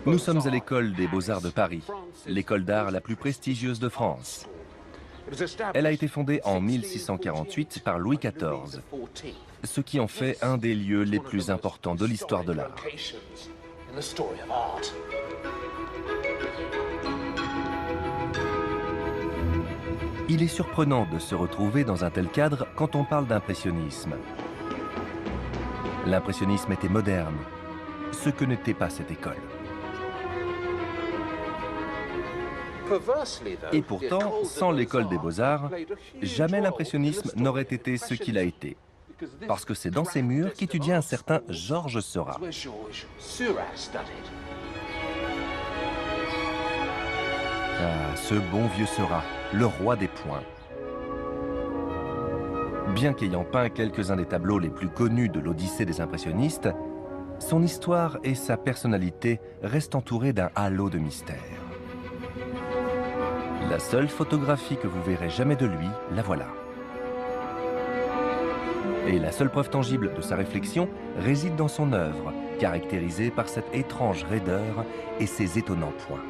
Nous sommes à l'école des Beaux-Arts de Paris, l'école d'art la plus prestigieuse de France. Elle a été fondée en 1648 par Louis XIV, ce qui en fait un des lieux les plus importants de l'histoire de l'art. Il est surprenant de se retrouver dans un tel cadre quand on parle d'impressionnisme. L'impressionnisme était moderne, ce que n'était pas cette école. Et pourtant, sans l'école des Beaux-Arts, jamais l'impressionnisme n'aurait été ce qu'il a été. Parce que c'est dans ces murs qu'étudia un certain Georges Seurat. Ah, ce bon vieux Seurat, le roi des points. Bien qu'ayant peint quelques-uns des tableaux les plus connus de l'Odyssée des impressionnistes, son histoire et sa personnalité restent entourées d'un halo de mystère. La seule photographie que vous verrez jamais de lui, la voilà. Et la seule preuve tangible de sa réflexion réside dans son œuvre, caractérisée par cette étrange raideur et ses étonnants points.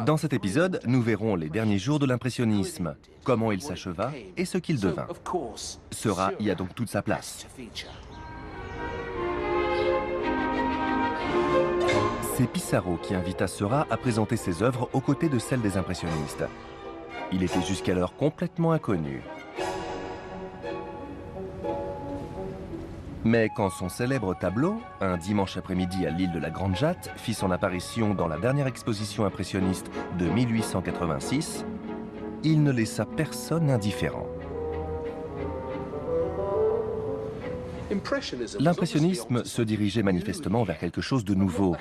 Dans cet épisode, nous verrons les derniers jours de l'impressionnisme, comment il s'acheva et ce qu'il devint. Seurat y a donc toute sa place. C'est Pissarro qui invita Seurat à présenter ses œuvres aux côtés de celles des impressionnistes. Il était jusqu'alors complètement inconnu. Mais quand son célèbre tableau, un dimanche après-midi à l'île de la Grande Jatte, fit son apparition dans la dernière exposition impressionniste de 1886, il ne laissa personne indifférent. L'impressionnisme se dirigeait manifestement vers quelque chose de nouveau.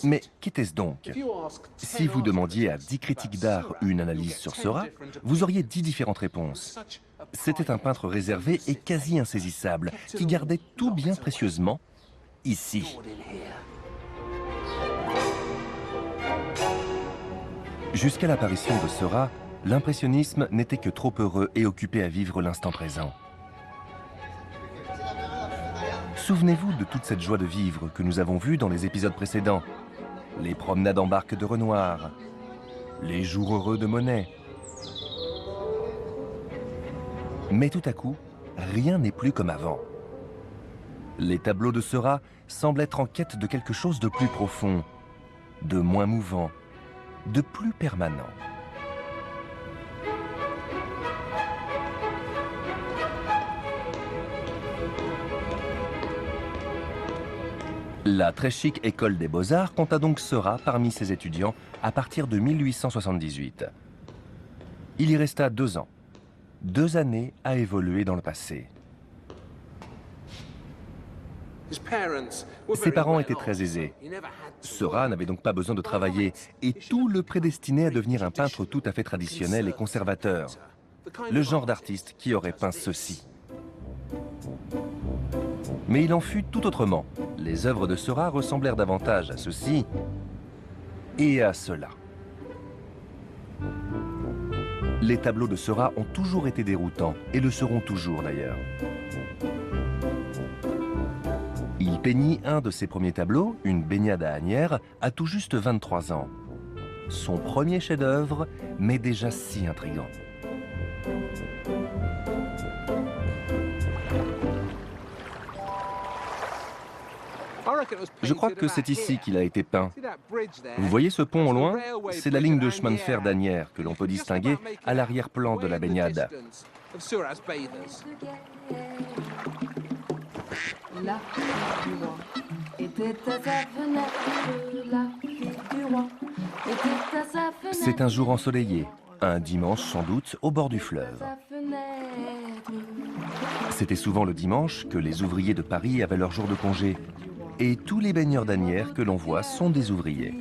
Mais qu'était-ce donc? Si vous demandiez à 10 critiques d'art une analyse sur Seurat, vous auriez 10 différentes réponses. C'était un peintre réservé et quasi insaisissable, qui gardait tout bien précieusement ici. Jusqu'à l'apparition de Seurat, l'impressionnisme n'était que trop heureux et occupé à vivre l'instant présent. Souvenez-vous de toute cette joie de vivre que nous avons vue dans les épisodes précédents. Les promenades en barque de Renoir, les jours heureux de Monet. Mais tout à coup, rien n'est plus comme avant. Les tableaux de Seurat semblent être en quête de quelque chose de plus profond, de moins mouvant, de plus permanent. La très chic école des Beaux-Arts compta donc Seurat parmi ses étudiants à partir de 1878. Il y resta 2 ans. 2 années à évoluer dans le passé. Ses parents étaient très aisés. Seurat n'avait donc pas besoin de travailler et tout le prédestinait à devenir un peintre tout à fait traditionnel et conservateur. Le genre d'artiste qui aurait peint ceci. Mais il en fut tout autrement. Les œuvres de Seurat ressemblèrent davantage à ceci et à cela. Les tableaux de Seurat ont toujours été déroutants, et le seront toujours d'ailleurs. Il peignit un de ses premiers tableaux, une baignade à Asnières, à tout juste 23 ans. Son premier chef-d'œuvre, mais déjà si intrigant. Je crois que c'est ici qu'il a été peint. Vous voyez ce pont au loin? C'est la ligne de chemin de fer d'Asnières que l'on peut distinguer à l'arrière-plan de la baignade. C'est un jour ensoleillé, un dimanche sans doute au bord du fleuve. C'était souvent le dimanche que les ouvriers de Paris avaient leur jour de congé. Et tous les baigneurs d'Asnières que l'on voit sont des ouvriers.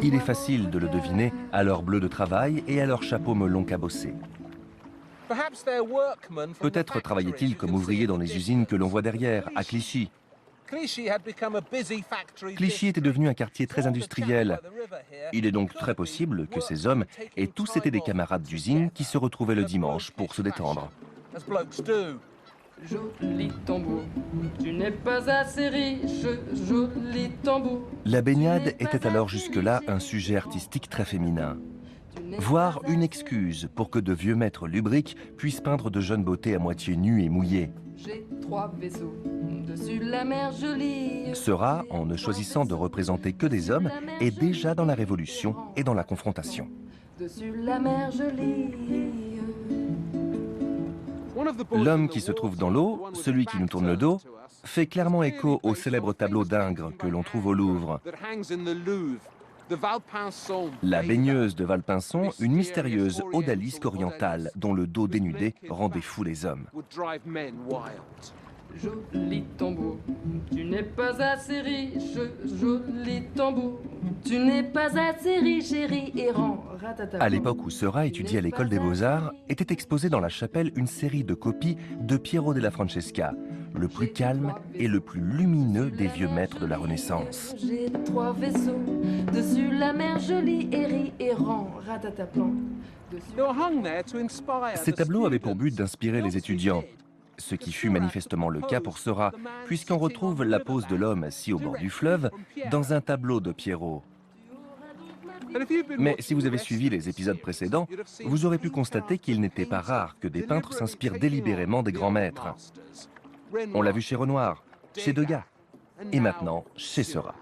Il est facile de le deviner à leur bleu de travail et à leur chapeau melon cabossé. Peut-être travaillaient-ils comme ouvriers dans les usines que l'on voit derrière, à Clichy. Clichy était devenu un quartier très industriel. Il est donc très possible que ces hommes aient tous été des camarades d'usine qui se retrouvaient le dimanche pour se détendre. Joli tambour, tu n'es pas assez riche, joli tambour. La baignade était alors jusque-là un sujet artistique très féminin, voire une excuse pour que de vieux maîtres lubriques puissent peindre de jeunes beautés à moitié nues et mouillées. J'ai 3 vaisseaux, dessus la mer jolie. Seurat, en ne choisissant de représenter que des hommes, est déjà dans la révolution et dans la confrontation. Dessus la mer jolie. L'homme qui se trouve dans l'eau, celui qui nous tourne le dos, fait clairement écho au célèbre tableau d'Ingres que l'on trouve au Louvre. La baigneuse de Valpinçon, une mystérieuse odalisque orientale dont le dos dénudé rendait fous les hommes. Joli tambour, tu n'es pas assez riche, joli tambour. Tu n'es pas assez riche, chéri errant. À l'époque où Seurat étudiait à l'école des Beaux-Arts, était exposée dans la chapelle une série de copies de Piero della Francesca, le plus calme et le plus lumineux des vieux maîtres de la Renaissance. J'ai 3 vaisseaux, dessus la mer jolie, Eri errant, ratataplan. Ces tableaux avaient pour but d'inspirer les étudiants, ce qui fut manifestement le cas pour Seurat, puisqu'on retrouve la pose de l'homme assis au bord du fleuve dans un tableau de Piero. Mais si vous avez suivi les épisodes précédents, vous aurez pu constater qu'il n'était pas rare que des peintres s'inspirent délibérément des grands maîtres. On l'a vu chez Renoir, chez Degas, et maintenant chez Seurat.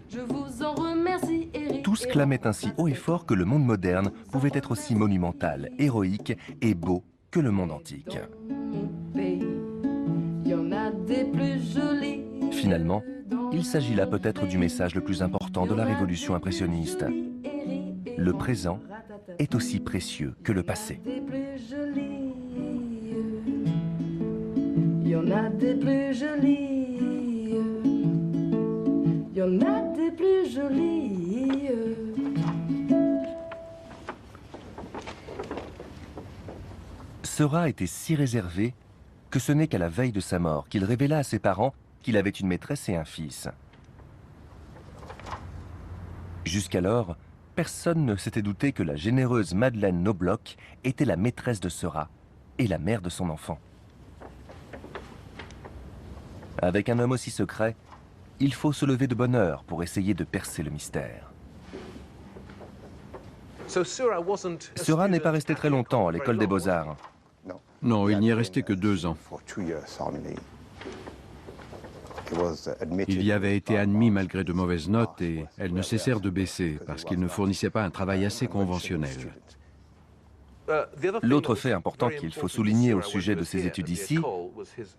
Je vous en remercie, Eri. Tous clamaient ainsi haut et fort que le monde moderne pouvait être aussi monumental, héroïque et beau que le monde antique. Finalement, il s'agit là peut-être du message le plus important de la révolution impressionniste. Le présent est aussi précieux que le passé. Il y en a des plus jolies. Il y en a des plus jolies. Seurat était si réservé que ce n'est qu'à la veille de sa mort qu'il révéla à ses parents qu'il avait une maîtresse et un fils. Jusqu'alors, personne ne s'était douté que la généreuse Madeleine Knobloch était la maîtresse de Seurat et la mère de son enfant. Avec un homme aussi secret, il faut se lever de bonne heure pour essayer de percer le mystère. Seurat n'est pas resté très longtemps à l'école des Beaux-Arts. Non, il n'y est resté que 2 ans. Il y avait été admis malgré de mauvaises notes et elles ne cessèrent de baisser parce qu'il ne fournissait pas un travail assez conventionnel. L'autre fait important qu'il faut souligner au sujet de ses études ici,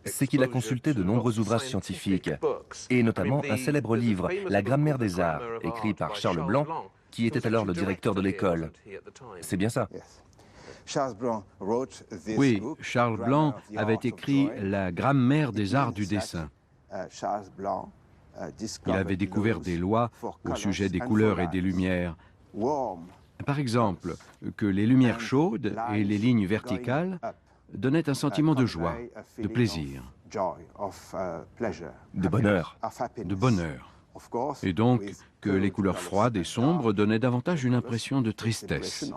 c'est qu'il a consulté de nombreux ouvrages scientifiques, et notamment un célèbre livre, La grammaire des arts, écrit par Charles Blanc, qui était alors le directeur de l'école. C'est bien ça? Oui, Charles Blanc avait écrit La grammaire des arts du dessin. Il avait découvert des lois au sujet des couleurs et des lumières. Par exemple, que les lumières chaudes et les lignes verticales donnaient un sentiment de joie, de plaisir. De bonheur. De bonheur. Et donc que les couleurs froides et sombres donnaient davantage une impression de tristesse.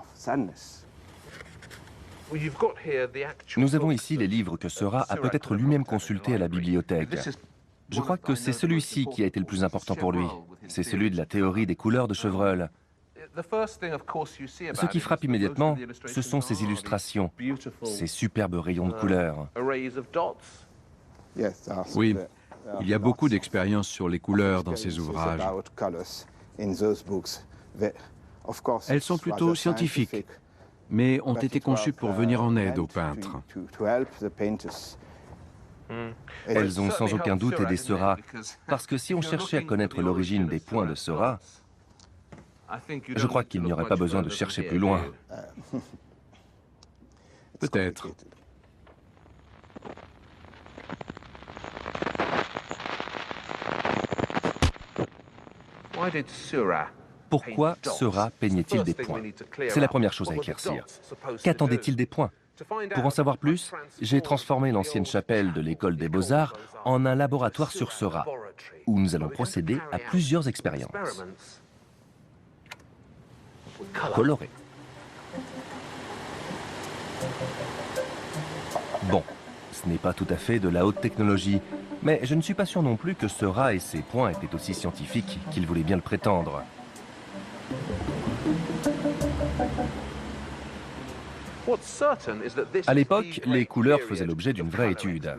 Nous avons ici les livres que Seurat a peut-être lui-même consultés à la bibliothèque. Je crois que c'est celui-ci qui a été le plus important pour lui. C'est celui de la théorie des couleurs de Chevreul. Ce qui frappe immédiatement, ce sont ces illustrations, ces superbes rayons de couleurs. Oui, il y a beaucoup d'expériences sur les couleurs dans ces ouvrages. Elles sont plutôt scientifiques, mais ont été conçues pour venir en aide aux peintres. Elles ont sans aucun doute aidé Seurat, parce que si on cherchait à connaître l'origine des points de Seurat, je crois qu'il n'y aurait pas besoin de chercher plus loin. Peut-être. Pourquoi Seurat peignait-il des points? C'est la première chose à éclaircir. Qu'attendait-il des points? Pour en savoir plus, j'ai transformé l'ancienne chapelle de l'école des beaux-arts en un laboratoire sur Seurat, où nous allons procéder à plusieurs expériences. Colorées. Bon, ce n'est pas tout à fait de la haute technologie, mais je ne suis pas sûr non plus que Seurat et ses points étaient aussi scientifiques qu'il voulait bien le prétendre. À l'époque, les couleurs faisaient l'objet d'une vraie étude.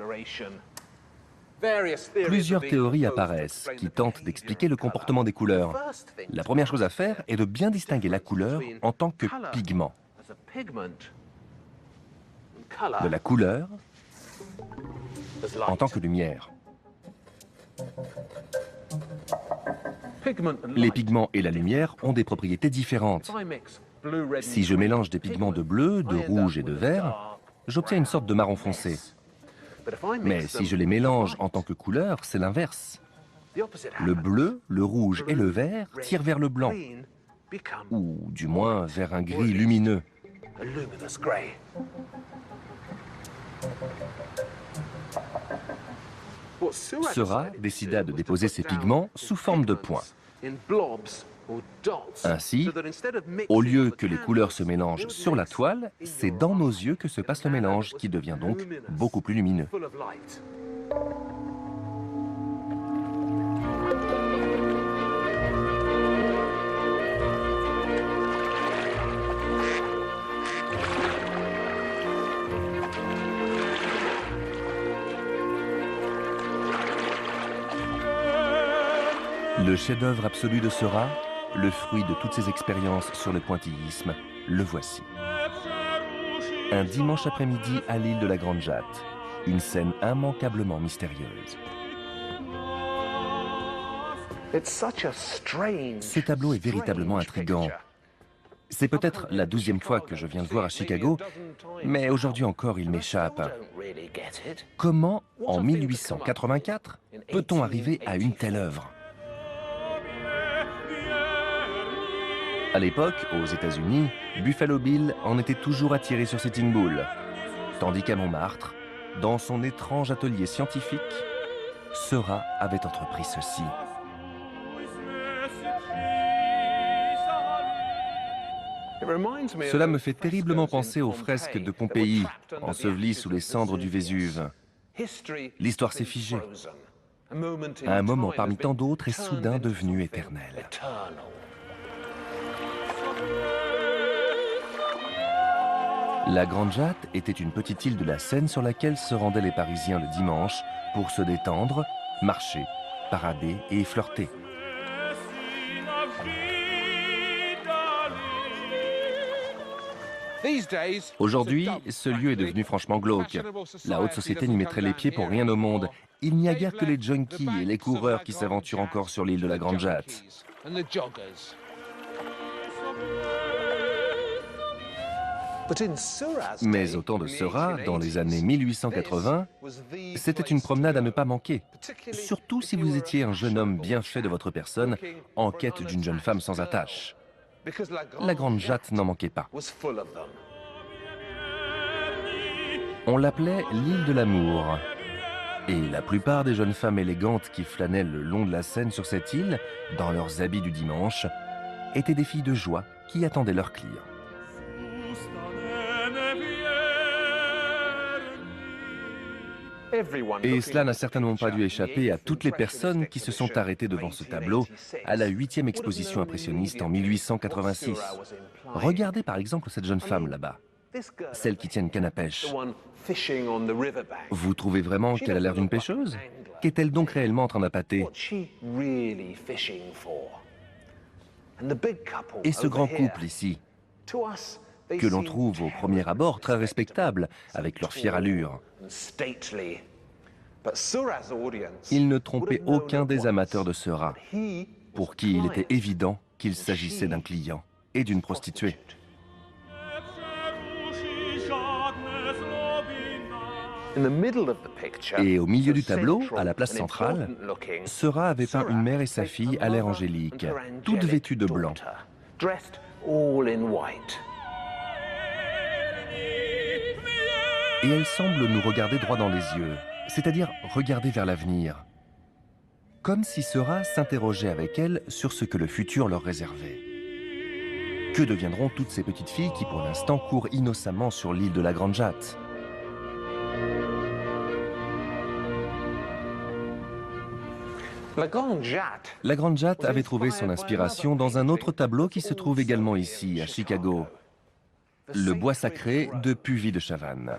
Plusieurs théories apparaissent qui tentent d'expliquer le comportement des couleurs. La première chose à faire est de bien distinguer la couleur en tant que pigment de la couleur en tant que lumière. Les pigments et la lumière ont des propriétés différentes. Si je mélange des pigments de bleu, de rouge et de vert, j'obtiens une sorte de marron foncé. Mais si je les mélange en tant que couleur, c'est l'inverse. Le bleu, le rouge et le vert tirent vers le blanc, ou du moins vers un gris lumineux. Seurat décida de déposer ses pigments sous forme de points. Ainsi, au lieu que les couleurs se mélangent sur la toile, c'est dans nos yeux que se passe le mélange, qui devient donc beaucoup plus lumineux. Le chef-d'œuvre absolu de Seurat, le fruit de toutes ses expériences sur le pointillisme, le voici. Un dimanche après-midi à l'île de la Grande Jatte, une scène immanquablement mystérieuse. Ce tableau est véritablement intrigant. C'est peut-être la 12e fois que je viens le voir à Chicago, mais aujourd'hui encore il m'échappe. Comment, en 1884, peut-on arriver à une telle œuvre ? À l'époque, aux États-Unis, Buffalo Bill en était toujours attiré sur Sitting Bull, tandis qu'à Montmartre, dans son étrange atelier scientifique, Seurat avait entrepris ceci. Cela me fait terriblement penser aux fresques de Pompéi, ensevelies sous les cendres du Vésuve. L'histoire s'est figée. Un moment parmi tant d'autres est soudain devenu éternel. La Grande Jatte était une petite île de la Seine sur laquelle se rendaient les Parisiens le dimanche pour se détendre, marcher, parader et flirter. Aujourd'hui, ce lieu est devenu franchement glauque. La haute société n'y mettrait les pieds pour rien au monde. Il n'y a guère que les junkies et les coureurs qui s'aventurent encore sur l'île de la Grande Jatte. Mais au temps de Seurat, dans les années 1880, c'était une promenade à ne pas manquer, surtout si vous étiez un jeune homme bien fait de votre personne, en quête d'une jeune femme sans attache. La Grande Jatte n'en manquait pas. On l'appelait l'île de l'amour. Et la plupart des jeunes femmes élégantes qui flânaient le long de la Seine sur cette île, dans leurs habits du dimanche, étaient des filles de joie qui attendaient leurs clients. Et cela n'a certainement pas dû échapper à toutes les personnes qui se sont arrêtées devant ce tableau à la 8e exposition impressionniste en 1886. Regardez par exemple cette jeune femme là-bas, celle qui tient une canne à pêche. Vous trouvez vraiment qu'elle a l'air d'une pêcheuse? Qu'est-elle donc réellement en train d'appâter? Et ce grand couple ici, que l'on trouve au premier abord très respectable, avec leur fière allure. Ils ne trompaient aucun des amateurs de Seurat, pour qui il était évident qu'il s'agissait d'un client et d'une prostituée. Et au milieu du tableau, à la place centrale, Seurat avait peint une mère et sa fille à l'air angélique, toutes vêtues de blanc. Et elle semble nous regarder droit dans les yeux, c'est-à-dire regarder vers l'avenir. Comme si Seurat s'interrogeait avec elle sur ce que le futur leur réservait. Que deviendront toutes ces petites filles qui, pour l'instant, courent innocemment sur l'île de la Grande Jatte? La Grande Jatte avait trouvé son inspiration dans un autre tableau qui se trouve également ici, à Chicago. Le bois sacré de Puvis de Chavannes.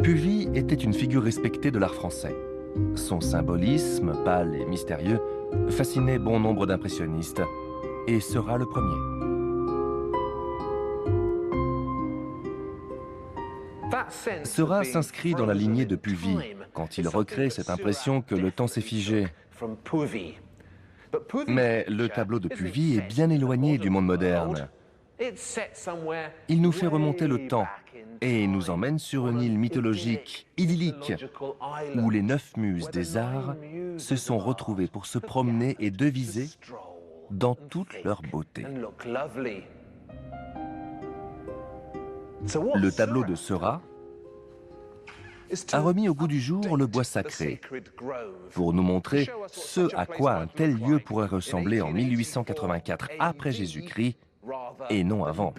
Puvis était une figure respectée de l'art français. Son symbolisme, pâle et mystérieux, fascinait bon nombre d'impressionnistes, et sera le premier. Seurat s'inscrit dans la lignée de Puvis, quand il recrée cette impression que le temps s'est figé. Mais le tableau de Puvis est bien éloigné du monde moderne. Il nous fait remonter le temps et nous emmène sur une île mythologique, idyllique, où les 9 muses des arts se sont retrouvées pour se promener et deviser dans toute leur beauté. Le tableau de Seurat a remis au goût du jour le bois sacré pour nous montrer ce à quoi un tel lieu pourrait ressembler en 1884 après Jésus-Christ et non avant.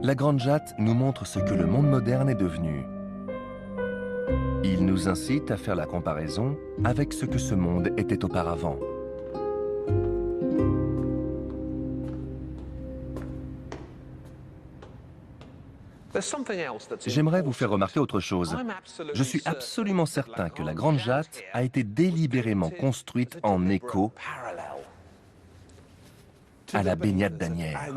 La Grande Jatte nous montre ce que le monde moderne est devenu. Il nous incite à faire la comparaison avec ce que ce monde était auparavant. J'aimerais vous faire remarquer autre chose. Je suis absolument certain que la Grande Jatte a été délibérément construite en écho à la baignade d'Asnières.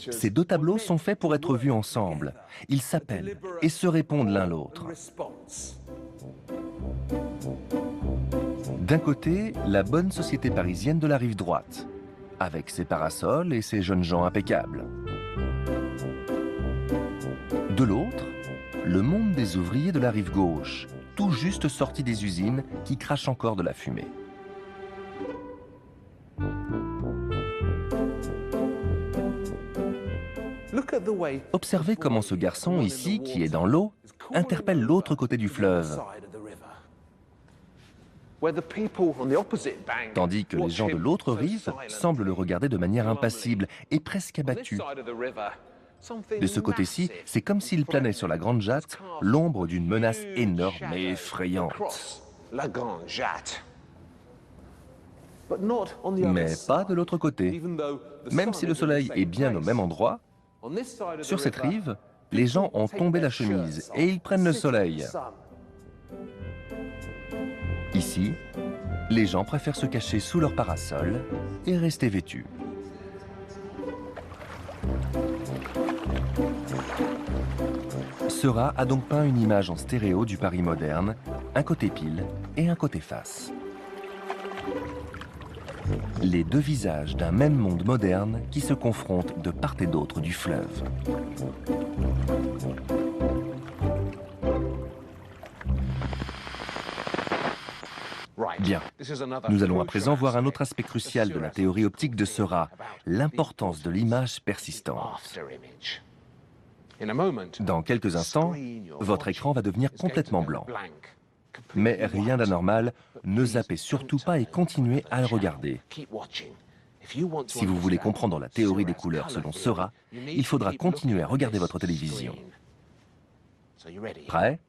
Ces 2 tableaux sont faits pour être vus ensemble. Ils s'appellent et se répondent l'un l'autre. D'un côté, la bonne société parisienne de la rive droite, avec ses parasols et ses jeunes gens impeccables. De l'autre, le monde des ouvriers de la rive gauche, tout juste sortis des usines qui crachent encore de la fumée. Observez comment ce garçon ici, qui est dans l'eau, interpelle l'autre côté du fleuve, tandis que les gens de l'autre rive semblent le regarder de manière impassible et presque abattus. De ce côté-ci, c'est comme s'il planait sur la Grande Jatte l'ombre d'une menace énorme et effrayante. Mais pas de l'autre côté. Même si le soleil est bien au même endroit, sur cette rive, les gens ont tombé la chemise et ils prennent le soleil. Ici, les gens préfèrent se cacher sous leur parasol et rester vêtus. Seurat a donc peint une image en stéréo du Paris moderne, un côté pile et un côté face. Les 2 visages d'un même monde moderne qui se confrontent de part et d'autre du fleuve. Bien, nous allons à présent voir un autre aspect crucial de la théorie optique de Seurat, l'importance de l'image persistante. Dans quelques instants, votre écran va devenir complètement blanc. Mais rien d'anormal, ne zappez surtout pas et continuez à le regarder. Si vous voulez comprendre la théorie des couleurs selon Seurat, il faudra continuer à regarder votre télévision. Prêt?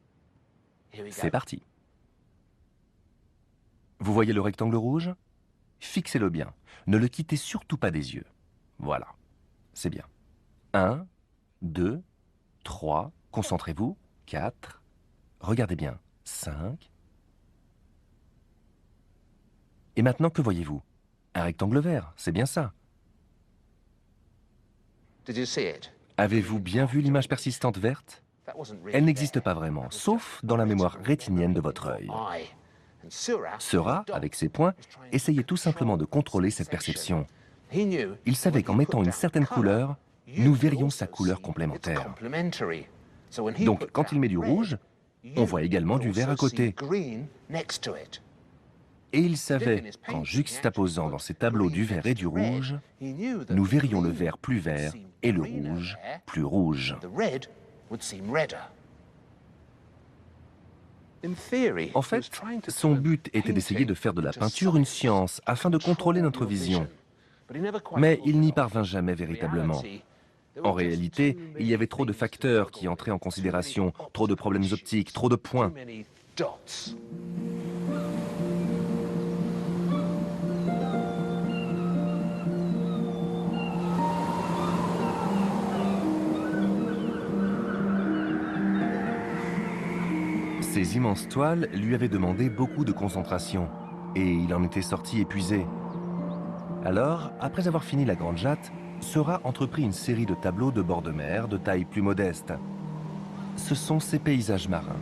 C'est parti. Vous voyez le rectangle rouge? Fixez-le bien. Ne le quittez surtout pas des yeux. Voilà. C'est bien. 1, 2, 3. Concentrez-vous. 4. Regardez bien. 5. Et maintenant, que voyez-vous? Un rectangle vert, c'est bien ça. Avez-vous bien vu l'image persistante verte? Elle n'existe pas vraiment, sauf dans la mémoire rétinienne de votre œil. Seurat, avec ses points, essayait tout simplement de contrôler cette perception. Il savait qu'en mettant une certaine couleur, nous verrions sa couleur complémentaire. Donc, quand il met du rouge, on voit également du vert à côté. Et il savait qu'en juxtaposant dans ses tableaux du vert et du rouge, nous verrions le vert plus vert et le rouge plus rouge. En fait, son but était d'essayer de faire de la peinture une science afin de contrôler notre vision. Mais il n'y parvint jamais véritablement. En réalité, il y avait trop de facteurs qui entraient en considération, trop de problèmes optiques, trop de points. Ces immenses toiles lui avaient demandé beaucoup de concentration, et il en était sorti épuisé. Alors, après avoir fini la Grande Jatte, Seurat entreprit une série de tableaux de bord de mer de taille plus modeste. Ce sont ses paysages marins.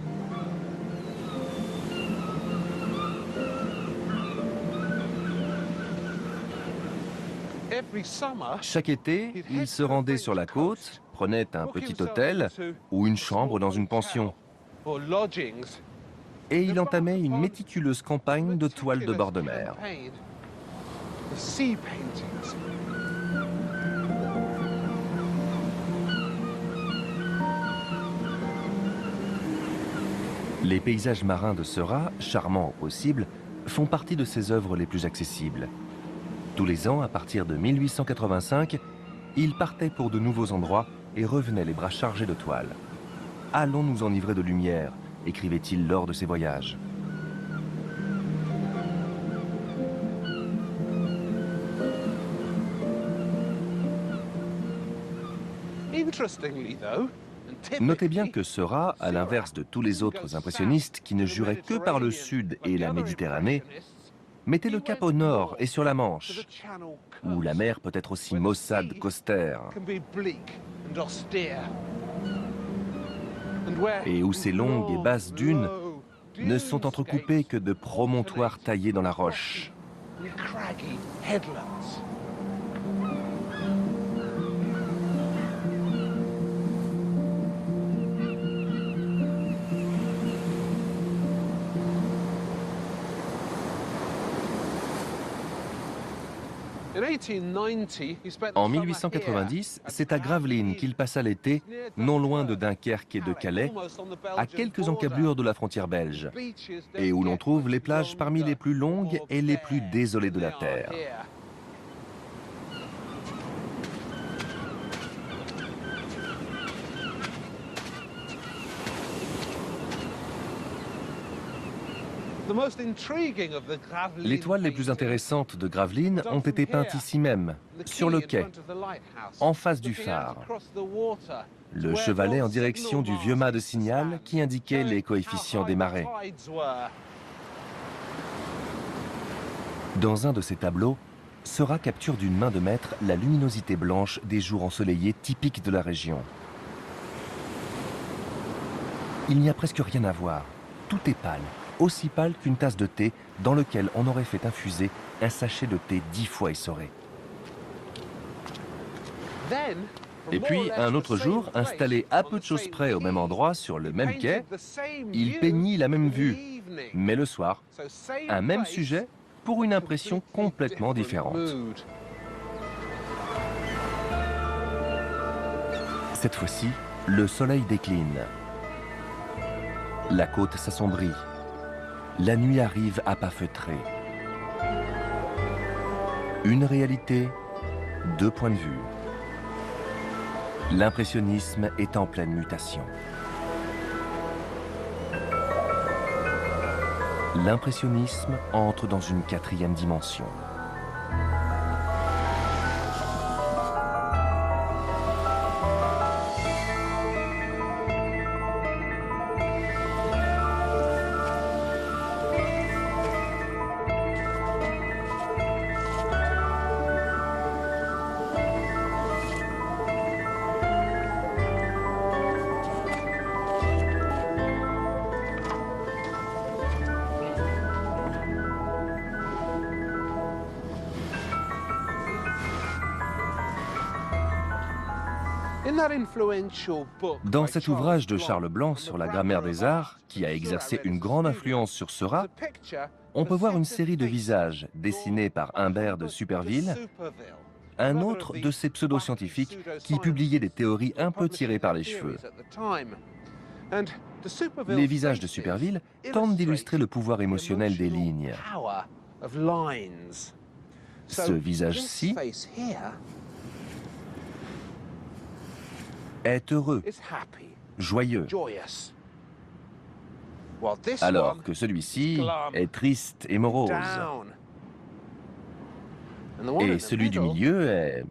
Chaque été, il se rendait sur la côte, prenait un petit hôtel ou une chambre dans une pension. Et il entamait une méticuleuse campagne de toiles de bord de mer. Les paysages marins de Seurat, charmants au possible, font partie de ses œuvres les plus accessibles. Tous les ans, à partir de 1885, il partait pour de nouveaux endroits et revenait les bras chargés de toiles. « Allons nous enivrer de lumière », écrivait-il lors de ses voyages. Notez bien que Seurat, à l'inverse de tous les autres impressionnistes qui ne juraient que par le sud et la Méditerranée, mettait le cap au nord et sur la Manche, où la mer peut être aussi maussade qu'austère, et où ces longues et basses dunes ne sont entrecoupées que de promontoires taillés dans la roche. En 1890, c'est à Gravelines qu'il passa l'été, non loin de Dunkerque et de Calais, à quelques encablures de la frontière belge, et où l'on trouve les plages parmi les plus longues et les plus désolées de la Terre. Les toiles les plus intéressantes de Gravelines ont été peintes ici même, sur le quai, en face du phare. Le chevalet en direction du vieux mât de signal qui indiquait les coefficients des marées. Dans un de ces tableaux, Seurat capture d'une main de maître la luminosité blanche des jours ensoleillés typiques de la région. Il n'y a presque rien à voir, tout est pâle. Aussi pâle qu'une tasse de thé dans lequel on aurait fait infuser un sachet de thé 10 fois essoré. Et puis, un autre jour, installé à peu de choses près au même endroit, sur le même quai, il peignit la même vue, mais le soir, un même sujet pour une impression complètement différente. Cette fois-ci, le soleil décline. La côte s'assombrit. La nuit arrive à pas feutrés. Une réalité, deux points de vue. L'impressionnisme est en pleine mutation. L'impressionnisme entre dans une quatrième dimension. Dans cet ouvrage de Charles Blanc sur la grammaire des arts, qui a exercé une grande influence sur Seurat, on peut voir une série de visages dessinés par Humbert de Superville, un autre de ces pseudo-scientifiques qui publiaient des théories un peu tirées par les cheveux. Les visages de Superville tentent d'illustrer le pouvoir émotionnel des lignes. Ce visage-ci est heureux, joyeux, alors que celui-ci est triste et morose. Et celui du milieu est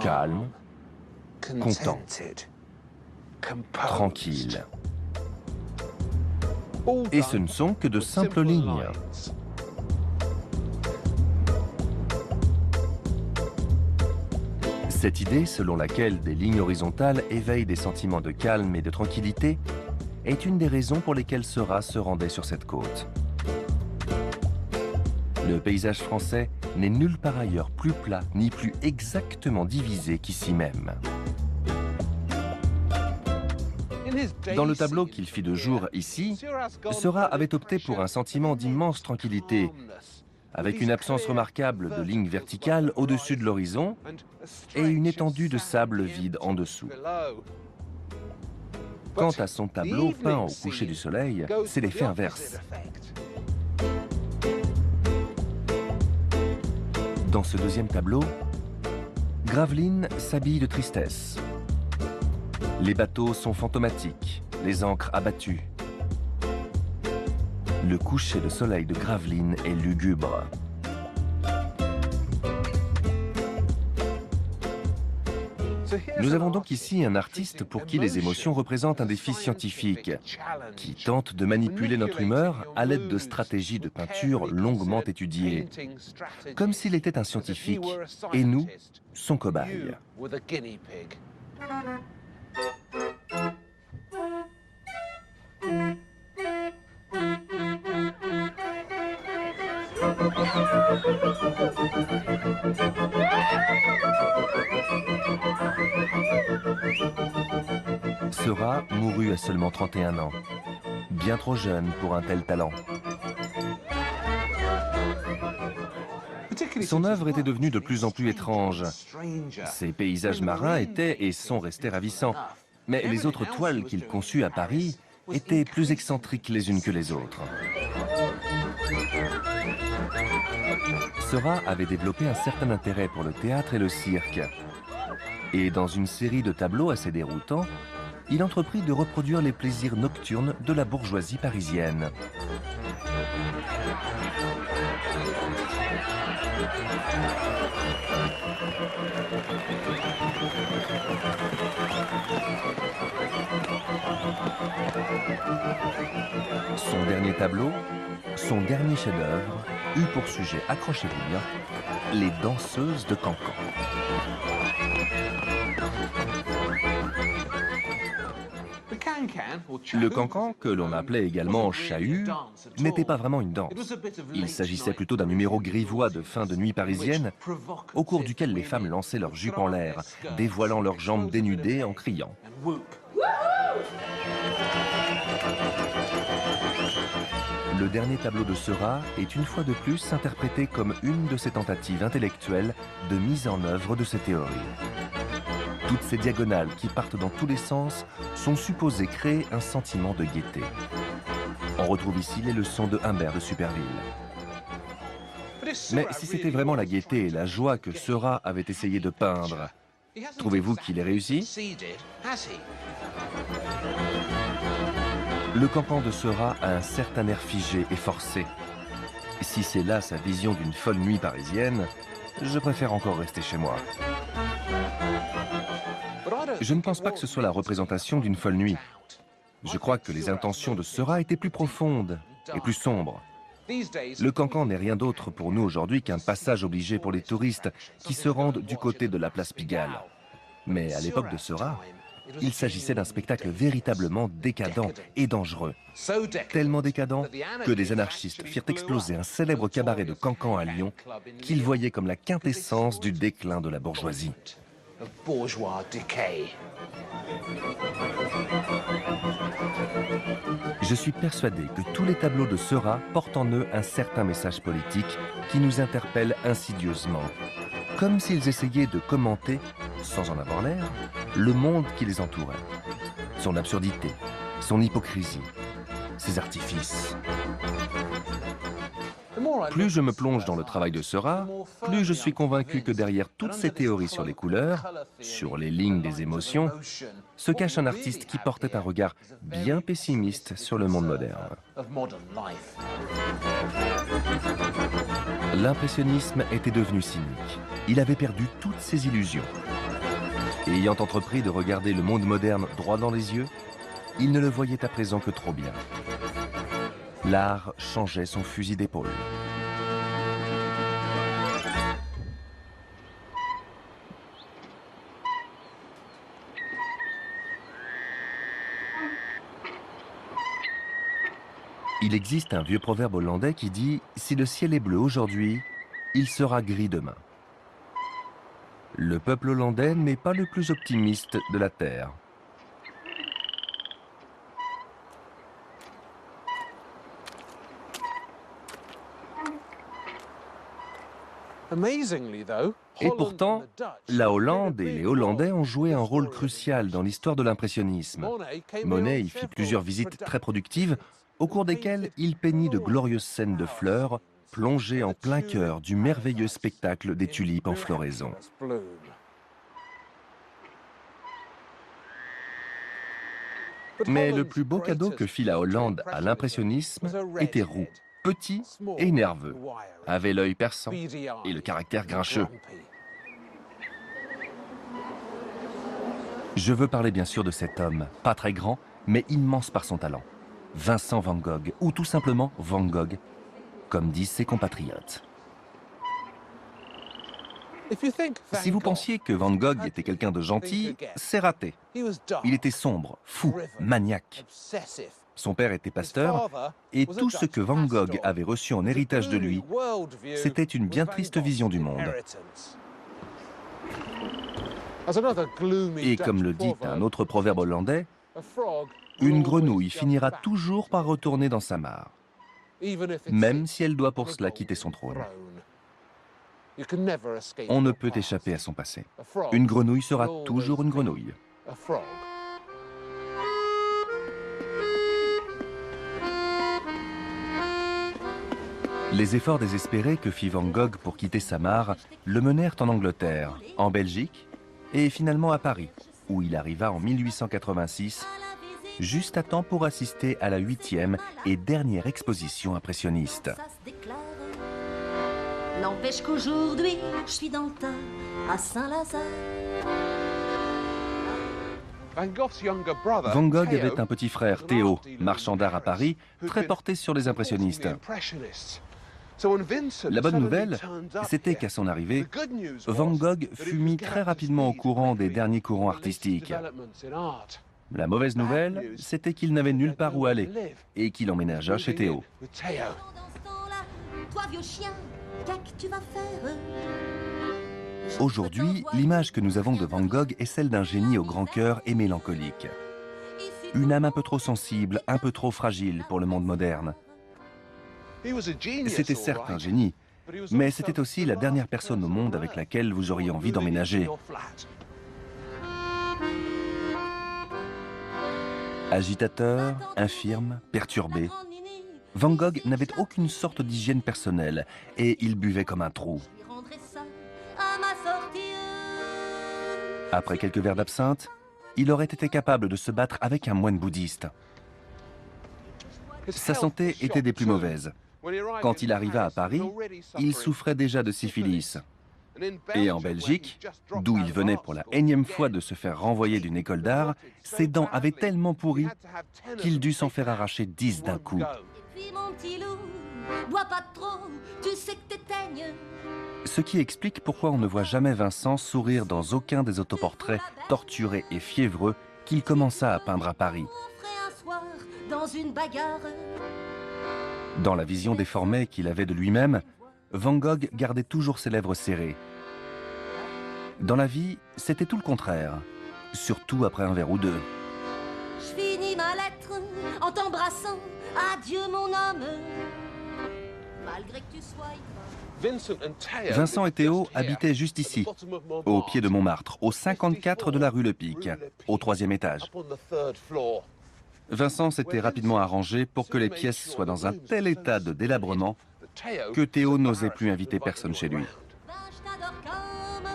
calme, content, tranquille. Et ce ne sont que de simples lignes. Cette idée selon laquelle des lignes horizontales éveillent des sentiments de calme et de tranquillité est une des raisons pour lesquelles Seurat se rendait sur cette côte. Le paysage français n'est nulle part ailleurs plus plat ni plus exactement divisé qu'ici même. Dans le tableau qu'il fit de jour ici, Seurat avait opté pour un sentiment d'immense tranquillité, avec une absence remarquable de lignes verticales au-dessus de l'horizon et une étendue de sable vide en dessous. Quant à son tableau peint au coucher du soleil, c'est l'effet inverse. Dans ce deuxième tableau, Gravelines s'habille de tristesse. Les bateaux sont fantomatiques, les ancres abattues. Le coucher de soleil de Gravelines est lugubre. Nous avons donc ici un artiste pour qui les émotions représentent un défi scientifique, qui tente de manipuler notre humeur à l'aide de stratégies de peinture longuement étudiées, comme s'il était un scientifique et nous, son cobaye. Seurat mourut à seulement 31 ans, bien trop jeune pour un tel talent. Son œuvre était devenue de plus en plus étrange. Ses paysages marins étaient et sont restés ravissants, mais les autres toiles qu'il conçut à Paris étaient plus excentriques les unes que les autres. Seurat avait développé un certain intérêt pour le théâtre et le cirque. Et dans une série de tableaux assez déroutants, il entreprit de reproduire les plaisirs nocturnes de la bourgeoisie parisienne. Son dernier tableau, son dernier chef-d'œuvre, eut pour sujet, accrochez-vous bien, les danseuses de Cancan. Le cancan, que l'on appelait également chahut, n'était pas vraiment une danse. Il s'agissait plutôt d'un numéro grivois de fin de nuit parisienne, au cours duquel les femmes lançaient leurs jupes en l'air, dévoilant leurs jambes dénudées en criant. Le dernier tableau de Seurat est une fois de plus interprété comme une de ses tentatives intellectuelles de mise en œuvre de ses théories. Toutes ces diagonales qui partent dans tous les sens sont supposées créer un sentiment de gaieté. On retrouve ici les leçons de Humbert de Superville. Mais si c'était vraiment la gaieté et la joie que Seurat avait essayé de peindre, trouvez-vous qu'il ait réussi? Le cancan de Seurat a un certain air figé et forcé. Si c'est là sa vision d'une folle nuit parisienne, je préfère encore rester chez moi. Je ne pense pas que ce soit la représentation d'une folle nuit. Je crois que les intentions de Seurat étaient plus profondes et plus sombres. Le cancan n'est rien d'autre pour nous aujourd'hui qu'un passage obligé pour les touristes qui se rendent du côté de la place Pigalle. Mais à l'époque de Seurat, Il s'agissait d'un spectacle véritablement décadent et dangereux. Tellement décadent que des anarchistes firent exploser un célèbre cabaret de Cancan à Lyon qu'ils voyaient comme la quintessence du déclin de la bourgeoisie. Je suis persuadé que tous les tableaux de Seurat portent en eux un certain message politique qui nous interpelle insidieusement, comme s'ils essayaient de commenter, sans en avoir l'air, le monde qui les entourait, son absurdité, son hypocrisie, ses artifices. Plus je me plonge dans le travail de Seurat, plus je suis convaincu que derrière toutes ces théories sur les couleurs, sur les lignes des émotions, se cache un artiste qui portait un regard bien pessimiste sur le monde moderne. L'impressionnisme était devenu cynique. Il avait perdu toutes ses illusions. Et ayant entrepris de regarder le monde moderne droit dans les yeux, il ne le voyait à présent que trop bien. L'art changeait son fusil d'épaule. Il existe un vieux proverbe hollandais qui dit « Si le ciel est bleu aujourd'hui, il sera gris demain ». Le peuple hollandais n'est pas le plus optimiste de la Terre. Et pourtant, la Hollande et les Hollandais ont joué un rôle crucial dans l'histoire de l'impressionnisme. Monet y fit plusieurs visites très productives, au cours desquelles il peignit de glorieuses scènes de fleurs, plongées en plein cœur du merveilleux spectacle des tulipes en floraison. Mais le plus beau cadeau que fit la Hollande à l'impressionnisme était roux, petit et nerveux, avait l'œil perçant et le caractère grincheux. Je veux parler bien sûr de cet homme, pas très grand, mais immense par son talent. Vincent van Gogh, ou tout simplement Van Gogh, comme disent ses compatriotes. Si vous pensiez que Van Gogh était quelqu'un de gentil, c'est raté. Il était sombre, fou, maniaque. Son père était pasteur, et tout ce que Van Gogh avait reçu en héritage de lui, c'était une bien triste vision du monde. Et comme le dit un autre proverbe hollandais, une grenouille finira toujours par retourner dans sa mare, même si elle doit pour cela quitter son trône. On ne peut échapper à son passé. Une grenouille sera toujours une grenouille. Les efforts désespérés que fit Van Gogh pour quitter sa mare le menèrent en Angleterre, en Belgique et finalement à Paris, où il arriva en 1886, juste à temps pour assister à la 8e et dernière exposition impressionniste. N'empêche qu'aujourd'hui, je suis dans le tas à Saint-Lazare. Van Gogh avait un petit frère, Théo, marchand d'art à Paris, très porté sur les impressionnistes. La bonne nouvelle, c'était qu'à son arrivée, Van Gogh fut mis très rapidement au courant des derniers courants artistiques. La mauvaise nouvelle, c'était qu'il n'avait nulle part où aller et qu'il emménagea chez Théo. Toi, vieux chien, qu'est-ce que tu vas faire? Aujourd'hui, l'image que nous avons de Van Gogh est celle d'un génie au grand cœur et mélancolique. Une âme un peu trop sensible, un peu trop fragile pour le monde moderne. C'était certes un génie, mais c'était aussi la dernière personne au monde avec laquelle vous auriez envie d'emménager. Agitateur, infirme, perturbé, Van Gogh n'avait aucune sorte d'hygiène personnelle et il buvait comme un trou. Après quelques verres d'absinthe, il aurait été capable de se battre avec un moine bouddhiste. Sa santé était des plus mauvaises. Quand il arriva à Paris, il souffrait déjà de syphilis. Et en Belgique, d'où il venait pour la énième fois de se faire renvoyer d'une école d'art, ses dents avaient tellement pourri qu'il dut s'en faire arracher 10 d'un coup. Ce qui explique pourquoi on ne voit jamais Vincent sourire dans aucun des autoportraits torturés et fiévreux qu'il commença à peindre à Paris. On ferait un soir dans une bagarre. Dans la vision déformée qu'il avait de lui-même, Van Gogh gardait toujours ses lèvres serrées. Dans la vie, c'était tout le contraire, surtout après un verre ou deux. Je finis ma lettre en t'embrassant. Adieu mon homme. Malgré que tu sois pas. Vincent et Théo habitaient juste ici, au pied de Montmartre, au 54 de la rue Le Pic, au 3e étage. Vincent s'était rapidement arrangé pour que les pièces soient dans un tel état de délabrement que Théo n'osait plus inviter personne chez lui. Ben, je t'adore comme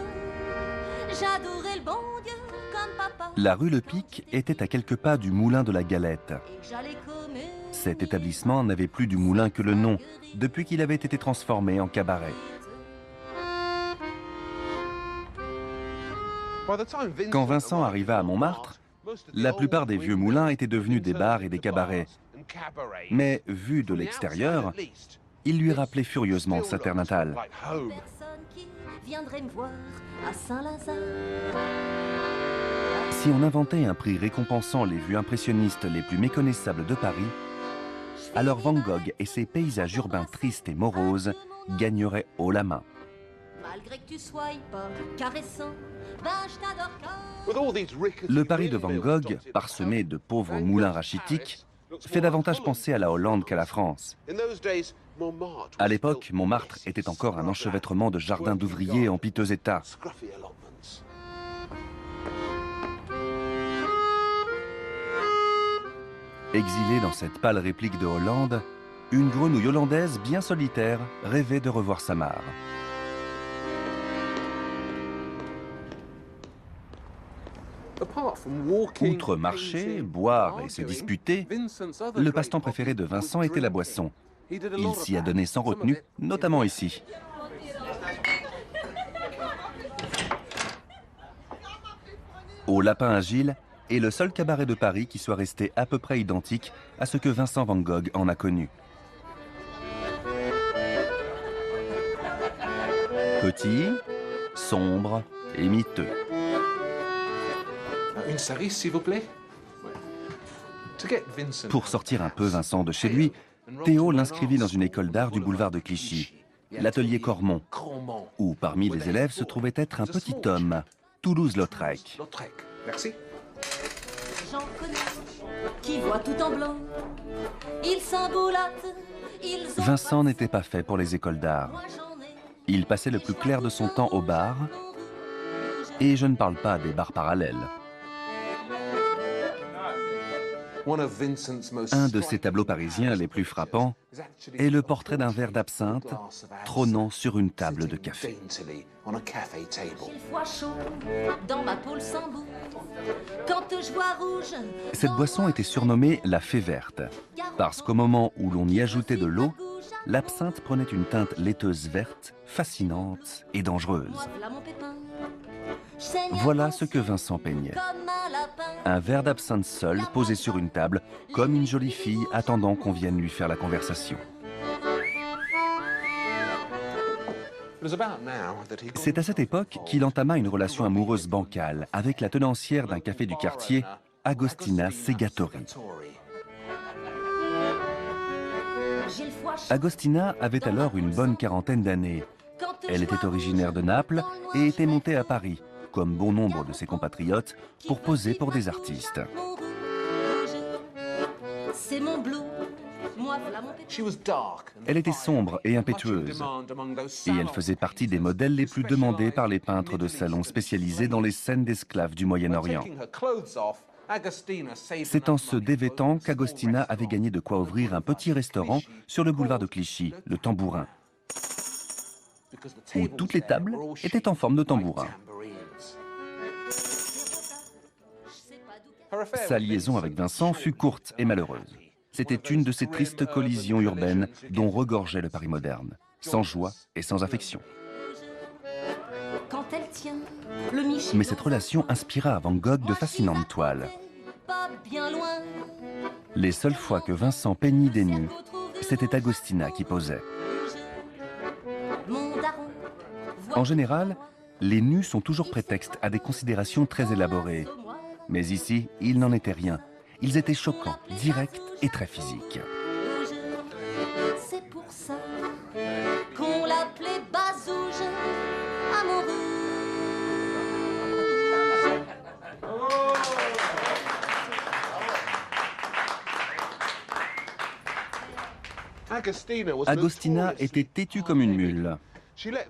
j'adorais le bon Dieu comme papa. La rue Le Pic était à quelques pas du moulin de la Galette. Et que j'allais commer. Cet établissement n'avait plus du moulin que le nom, depuis qu'il avait été transformé en cabaret. Quand Vincent arriva à Montmartre, la plupart des vieux moulins étaient devenus des bars et des cabarets. Mais vu de l'extérieur, il lui rappelait furieusement sa terre natale. Personne qui viendrait me voir à Saint-Lazare. Si on inventait un prix récompensant les vues impressionnistes les plus méconnaissables de Paris, alors Van Gogh et ses paysages urbains tristes et moroses gagneraient haut la main. Malgré que tu sois pas caressant, ben je t'adore comme. Le Paris de Van Gogh, parsemé de pauvres moulins rachitiques, fait davantage penser à la Hollande qu'à la France. À l'époque, Montmartre était encore un enchevêtrement de jardins d'ouvriers en piteux état. Exilée dans cette pâle réplique de Hollande, une grenouille hollandaise bien solitaire rêvait de revoir sa mare. Outre marcher, boire et se disputer, le passe-temps préféré de Vincent était la boisson. Il s'y a donné sans retenue, notamment ici. Au Lapin Agile est le seul cabaret de Paris qui soit resté à peu près identique à ce que Vincent Van Gogh en a connu. Petit, sombre et miteux. Une cerise, s'il vous plaît. Pour sortir un peu Vincent de chez lui, Théo l'inscrivit dans une école d'art du boulevard de Clichy, l'atelier Cormont, où parmi les élèves se trouvait être un petit homme, Toulouse-Lautrec. Merci. J'en connais qui voient tout en blanc. Ils s'emboulattent. Vincent n'était pas fait pour les écoles d'art. Il passait le plus clair de son temps au bar, et je ne parle pas des bars parallèles. Un de ses tableaux parisiens les plus frappants est le portrait d'un verre d'absinthe trônant sur une table de café. Cette boisson était surnommée la fée verte, parce qu'au moment où l'on y ajoutait de l'eau, l'absinthe prenait une teinte laiteuse verte, fascinante et dangereuse. Voilà ce que Vincent peignait. Un verre d'absinthe seul posé sur une table, comme une jolie fille attendant qu'on vienne lui faire la conversation. C'est à cette époque qu'il entama une relation amoureuse bancale avec la tenancière d'un café du quartier, Agostina Segatori. Agostina avait alors une bonne quarantaine d'années. Elle était originaire de Naples et était montée à Paris, comme bon nombre de ses compatriotes, pour poser pour des artistes. Elle était sombre et impétueuse, et elle faisait partie des modèles les plus demandés par les peintres de salon spécialisés dans les scènes d'esclaves du Moyen-Orient. C'est en se dévêtant qu'Agostina avait gagné de quoi ouvrir un petit restaurant sur le boulevard de Clichy, le Tambourin, où toutes les tables étaient en forme de tambourin. Sa liaison avec Vincent fut courte et malheureuse. C'était une de ces tristes collisions urbaines dont regorgeait le Paris moderne, sans joie et sans affection. Mais cette relation inspira à Van Gogh de fascinantes toiles. Les seules fois que Vincent peignit des nus, c'était Agostina qui posait. En général, les nus sont toujours prétexte à des considérations très élaborées. Mais ici, il n'en était rien. Ils étaient choquants, directs et très physiques. C'est pour ça qu'on l'appelait Bazouge, amoureux. Agostina était têtue comme une mule.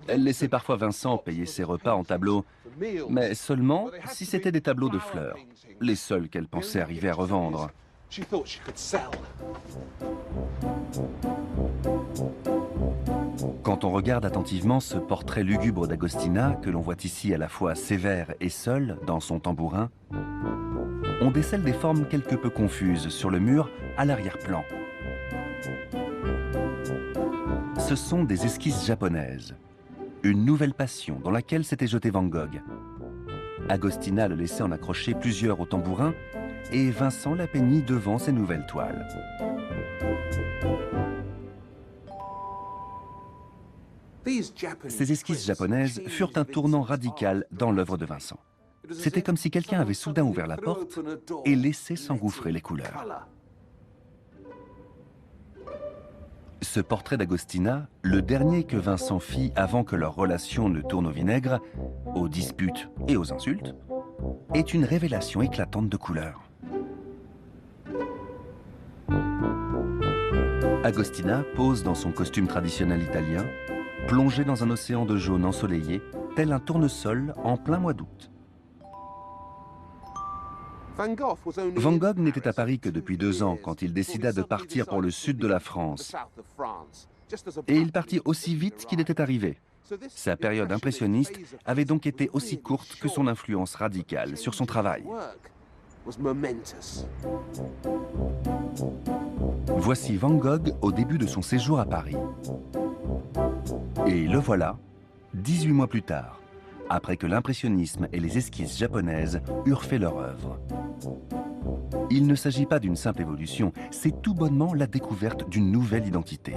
Elle laissait parfois Vincent payer ses repas en tableau, mais seulement si c'était des tableaux de fleurs, les seuls qu'elle pensait arriver à revendre. Quand on regarde attentivement ce portrait lugubre d'Agostina, que l'on voit ici à la fois sévère et seule dans son tambourin, on décèle des formes quelque peu confuses sur le mur à l'arrière-plan. Ce sont des esquisses japonaises, une nouvelle passion dans laquelle s'était jeté Van Gogh. Agostina le laissait en accrocher plusieurs au tambourin et Vincent la peignit devant ses nouvelles toiles. Ces esquisses japonaises furent un tournant radical dans l'œuvre de Vincent. C'était comme si quelqu'un avait soudain ouvert la porte et laissé s'engouffrer les couleurs. Ce portrait d'Agostina, le dernier que Vincent fit avant que leur relation ne tourne au vinaigre, aux disputes et aux insultes, est une révélation éclatante de couleurs. Agostina pose dans son costume traditionnel italien, plongé dans un océan de jaune ensoleillé, tel un tournesol en plein mois d'août. Van Gogh n'était à Paris que depuis 2 ans quand il décida de partir pour le sud de la France. Et il partit aussi vite qu'il était arrivé. Sa période impressionniste avait donc été aussi courte que son influence radicale sur son travail. Voici Van Gogh au début de son séjour à Paris. Et le voilà, 18 mois plus tard, après que l'impressionnisme et les esquisses japonaises eurent fait leur œuvre. Il ne s'agit pas d'une simple évolution, c'est tout bonnement la découverte d'une nouvelle identité.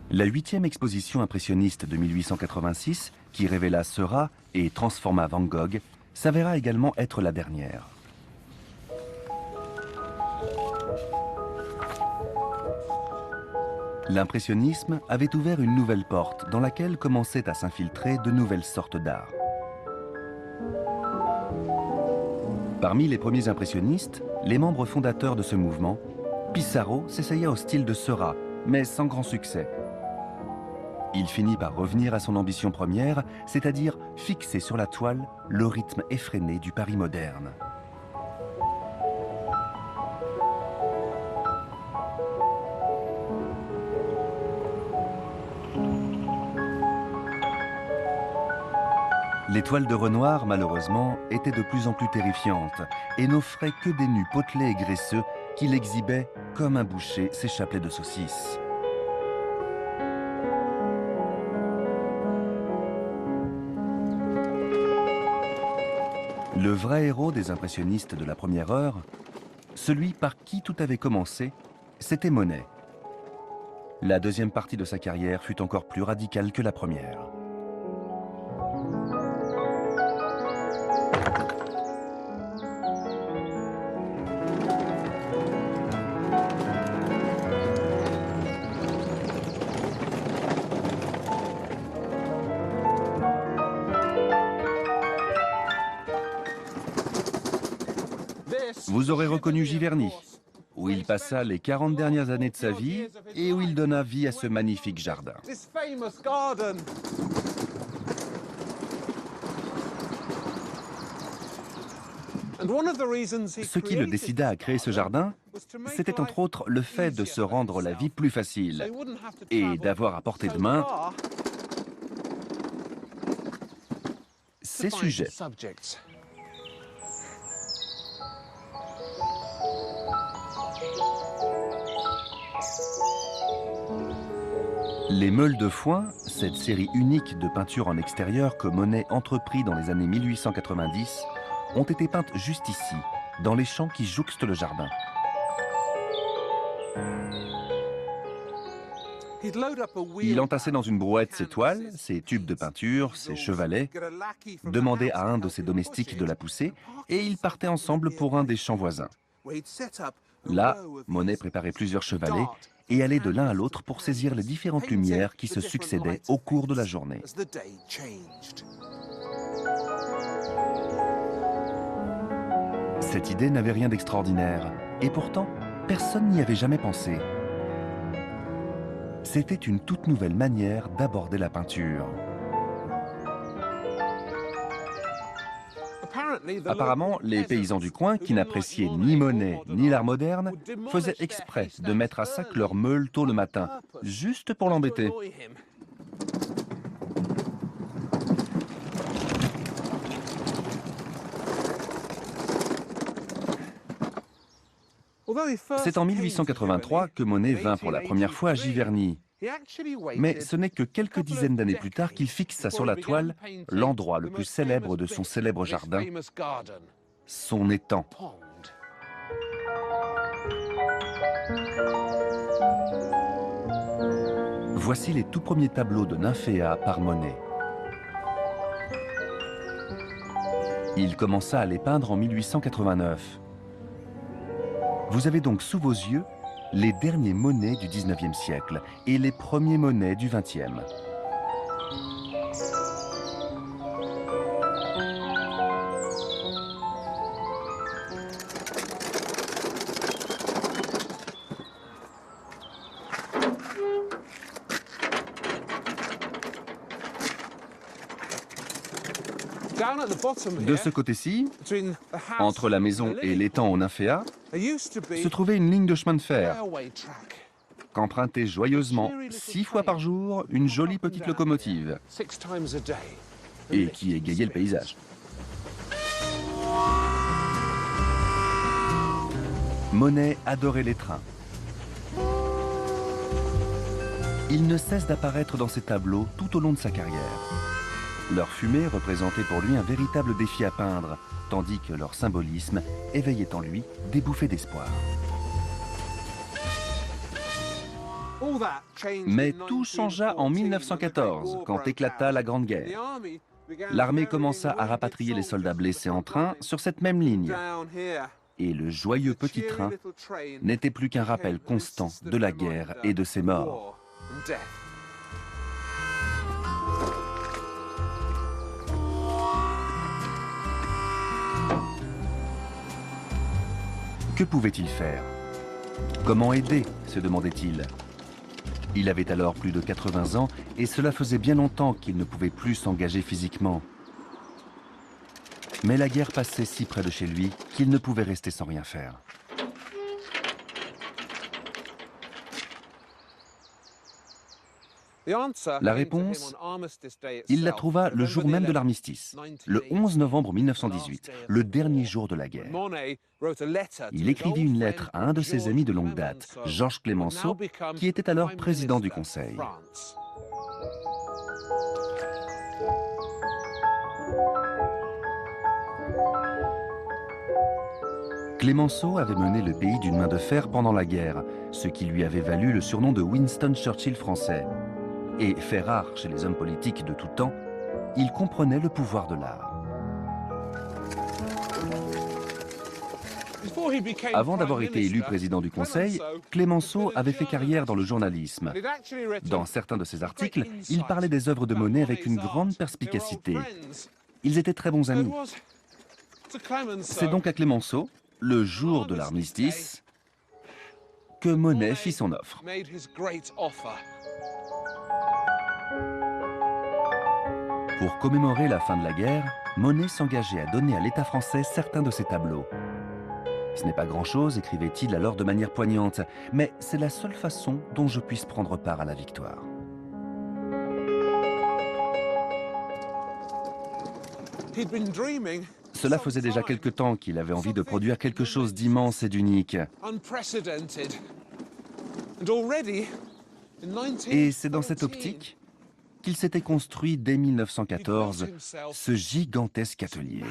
La 8e exposition impressionniste de 1886, qui révéla Seurat et transforma Van Gogh, s'avéra également être la dernière. L'impressionnisme avait ouvert une nouvelle porte dans laquelle commençaient à s'infiltrer de nouvelles sortes d'art. Parmi les premiers impressionnistes, les membres fondateurs de ce mouvement, Pissarro s'essaya au style de Seurat, mais sans grand succès. Il finit par revenir à son ambition première, c'est-à-dire fixer sur la toile le rythme effréné du Paris moderne. Les toiles de Renoir, malheureusement, étaient de plus en plus terrifiantes et n'offraient que des nus potelés et graisseux qu'il exhibait comme un boucher ses chapelets de saucisses. Le vrai héros des impressionnistes de la première heure, celui par qui tout avait commencé, c'était Monet. La deuxième partie de sa carrière fut encore plus radicale que la première. Vous aurez reconnu Giverny, où il passa les 40 dernières années de sa vie et où il donna vie à ce magnifique jardin. Ce qui le décida à créer ce jardin, c'était entre autres le fait de se rendre la vie plus facile et d'avoir à portée de main ses sujets. Les Meules de Foin, cette série unique de peintures en extérieur que Monet entreprit dans les années 1890, ont été peintes juste ici, dans les champs qui jouxtent le jardin. Il entassait dans une brouette ses toiles, ses tubes de peinture, ses chevalets, demandait à un de ses domestiques de la pousser, et ils partaient ensemble pour un des champs voisins. Là, Monet préparait plusieurs chevalets et allait de l'un à l'autre pour saisir les différentes lumières qui se succédaient au cours de la journée. Cette idée n'avait rien d'extraordinaire, et pourtant, personne n'y avait jamais pensé. C'était une toute nouvelle manière d'aborder la peinture. Apparemment, les paysans du coin, qui n'appréciaient ni Monet ni l'art moderne, faisaient exprès de mettre à sac leur meule tôt le matin, juste pour l'embêter. C'est en 1883 que Monet vint pour la première fois à Giverny. Mais ce n'est que quelques dizaines d'années plus tard qu'il fixa sur la toile l'endroit le plus célèbre de son célèbre jardin, son étang. Voici les tout premiers tableaux de Nymphéa par Monet. Il commença à les peindre en 1889. Vous avez donc sous vos yeux les derniers Monet du 19e siècle et les premiers Monet du 20e. De ce côté-ci, entre la maison et l'étang au Nymphéa, se trouvait une ligne de chemin de fer qu'empruntait joyeusement 6 fois par jour une jolie petite locomotive et qui égayait le paysage. Monet adorait les trains. Il ne cesse d'apparaître dans ses tableaux tout au long de sa carrière. Leur fumée représentait pour lui un véritable défi à peindre, tandis que leur symbolisme éveillait en lui des bouffées d'espoir. Mais tout changea en 1914, quand éclata la Grande Guerre. L'armée commença à rapatrier les soldats blessés en train sur cette même ligne. Et le joyeux petit train n'était plus qu'un rappel constant de la guerre et de ses morts. Que pouvait-il faire? Comment aider, se demandait-il. Il avait alors plus de 80 ans et cela faisait bien longtemps qu'il ne pouvait plus s'engager physiquement. Mais la guerre passait si près de chez lui qu'il ne pouvait rester sans rien faire. La réponse, il la trouva le jour même de l'armistice, le 11 novembre 1918, le dernier jour de la guerre. Il écrivit une lettre à un de ses amis de longue date, Georges Clemenceau, qui était alors président du Conseil. Clemenceau avait mené le pays d'une main de fer pendant la guerre, ce qui lui avait valu le surnom de Winston Churchill français. Et fait rare chez les hommes politiques de tout temps, il comprenait le pouvoir de l'art. Avant d'avoir été élu président du Conseil, Clemenceau avait fait carrière dans le journalisme. Dans certains de ses articles, il parlait des œuvres de Monet avec une grande perspicacité. Ils étaient très bons amis. C'est donc à Clemenceau, le jour de l'armistice, que Monet fit son offre. Pour commémorer la fin de la guerre, Monet s'engageait à donner à l'État français certains de ses tableaux. Ce n'est pas grand-chose, écrivait-il alors de manière poignante, mais c'est la seule façon dont je puisse prendre part à la victoire. Cela faisait déjà quelque temps qu'il avait envie de produire quelque chose d'immense et d'unique. Et c'est dans cette optique qu'il s'était construit dès 1914 ce gigantesque atelier.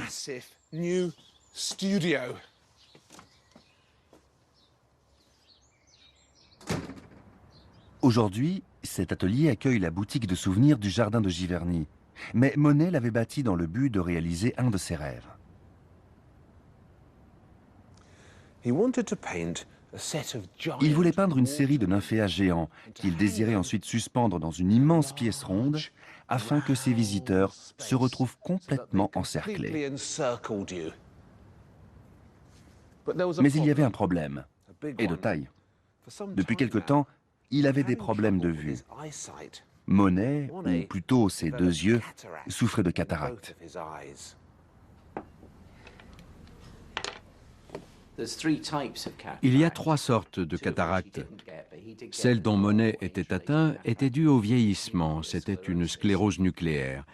Aujourd'hui, Cet atelier accueille la boutique de souvenirs du jardin de Giverny. Mais Monet l'avait bâti dans le but de réaliser un de ses rêves. Il voulait peindre une série de nymphéas géants qu'il désirait ensuite suspendre dans une immense pièce ronde afin que ses visiteurs se retrouvent complètement encerclés. Mais il y avait un problème, et de taille. Depuis quelque temps, il avait des problèmes de vue. Monet, ou plutôt ses deux yeux, souffrait de cataracte. Il y a trois sortes de cataractes. Celle dont Monet était atteint était due au vieillissement, c'était une sclérose nucléaire.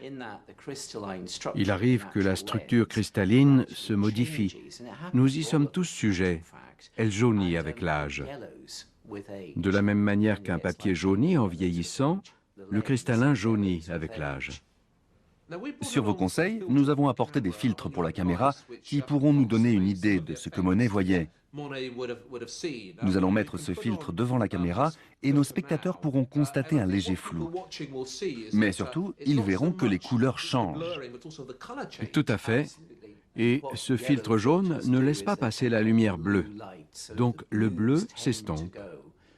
Il arrive que la structure cristalline se modifie. Nous y sommes tous sujets. Elle jaunit avec l'âge. De la même manière qu'un papier jaunit en vieillissant, le cristallin jaunit avec l'âge. Sur vos conseils, nous avons apporté des filtres pour la caméra qui pourront nous donner une idée de ce que Monet voyait. Nous allons mettre ce filtre devant la caméra et nos spectateurs pourront constater un léger flou. Mais surtout, ils verront que les couleurs changent. Tout à fait. Et ce filtre jaune ne laisse pas passer la lumière bleue. Donc le bleu s'estompe.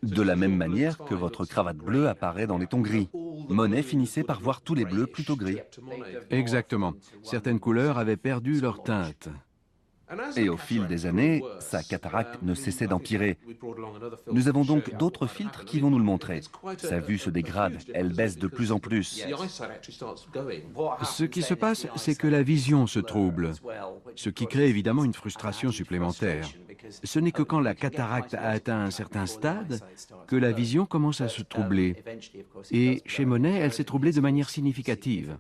De la même manière que votre cravate bleue apparaît dans les tons gris. Monet finissait par voir tous les bleus plutôt gris. Exactement. Certaines couleurs avaient perdu leur teinte. Et au fil des années, sa cataracte ne cessait d'empirer. Nous avons donc d'autres filtres qui vont nous le montrer. Sa vue se dégrade, elle baisse de plus en plus. Ce qui se passe, c'est que la vision se trouble, ce qui crée évidemment une frustration supplémentaire. Ce n'est que quand la cataracte a atteint un certain stade que la vision commence à se troubler. Et chez Monet, elle s'est troublée de manière significative.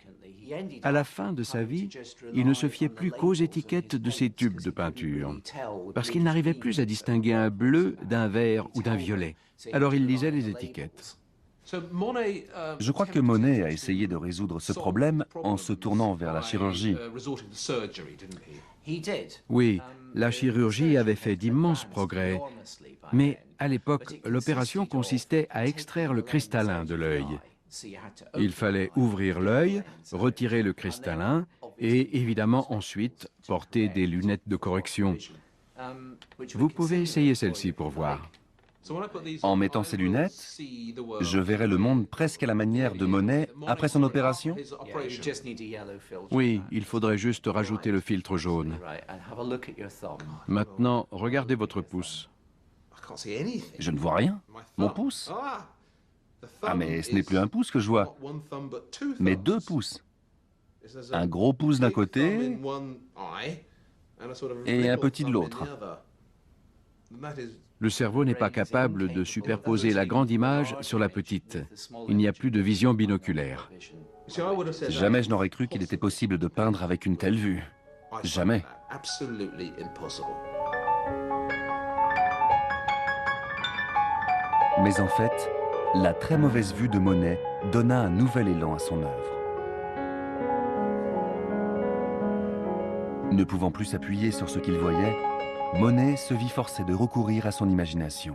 À la fin de sa vie, il ne se fiait plus qu'aux étiquettes de ses tubes de peinture, parce qu'il n'arrivait plus à distinguer un bleu d'un vert ou d'un violet. Alors il lisait les étiquettes. Je crois que Monet a essayé de résoudre ce problème en se tournant vers la chirurgie. Oui, la chirurgie avait fait d'immenses progrès, mais à l'époque, l'opération consistait à extraire le cristallin de l'œil. Il fallait ouvrir l'œil, retirer le cristallin et évidemment ensuite porter des lunettes de correction. Vous pouvez essayer celle-ci pour voir. En mettant ces lunettes, je verrai le monde presque à la manière de Monet après son opération. Oui, il faudrait juste rajouter le filtre jaune. Maintenant, regardez votre pouce. Je ne vois rien. Mon pouce? Ah, mais ce n'est plus un pouce que je vois, mais deux pouces. Un gros pouce d'un côté et un petit de l'autre. Le cerveau n'est pas capable de superposer la grande image sur la petite. Il n'y a plus de vision binoculaire. Jamais je n'aurais cru qu'il était possible de peindre avec une telle vue. Jamais. Mais en fait, la très mauvaise vue de Monet donna un nouvel élan à son œuvre. Ne pouvant plus s'appuyer sur ce qu'il voyait, Monet se vit forcé de recourir à son imagination.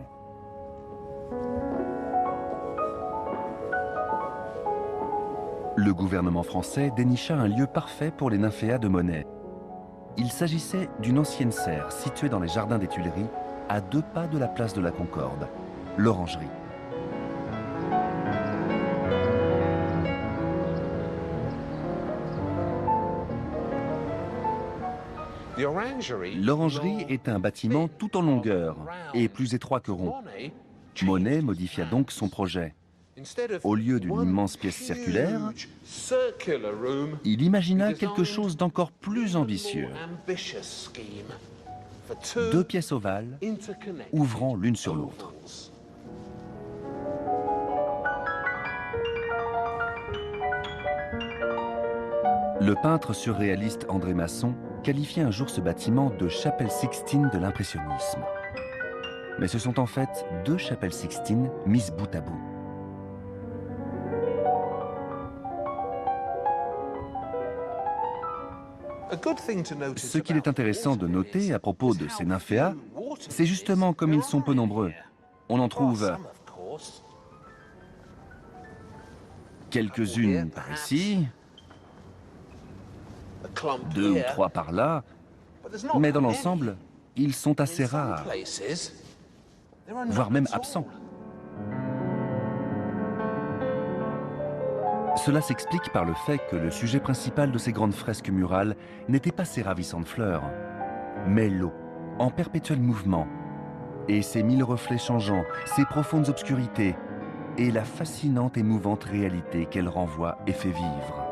Le gouvernement français dénicha un lieu parfait pour les nymphéas de Monet. Il s'agissait d'une ancienne serre située dans les jardins des Tuileries, à 2 pas de la place de la Concorde, l'Orangerie. L'Orangerie est un bâtiment tout en longueur et plus étroit que rond. Monet modifia donc son projet. Au lieu d'une immense pièce circulaire, il imagina quelque chose d'encore plus ambitieux. 2 pièces ovales ouvrant l'une sur l'autre. Le peintre surréaliste André Masson qualifiait un jour ce bâtiment de chapelle Sixtine de l'impressionnisme. Mais ce sont en fait 2 chapelles Sixtines mises bout à bout. Ce qu'il est intéressant de noter à propos de ces nymphéas, c'est justement comme ils sont peu nombreux. On en trouve quelques-unes par ici, 2 ou 3 par là, mais dans l'ensemble, ils sont assez rares, voire même absents. Cela s'explique par le fait que le sujet principal de ces grandes fresques murales n'était pas ces ravissantes fleurs, mais l'eau, en perpétuel mouvement, et ses 1000 reflets changeants, ses profondes obscurités, et la fascinante et mouvante réalité qu'elle renvoie et fait vivre.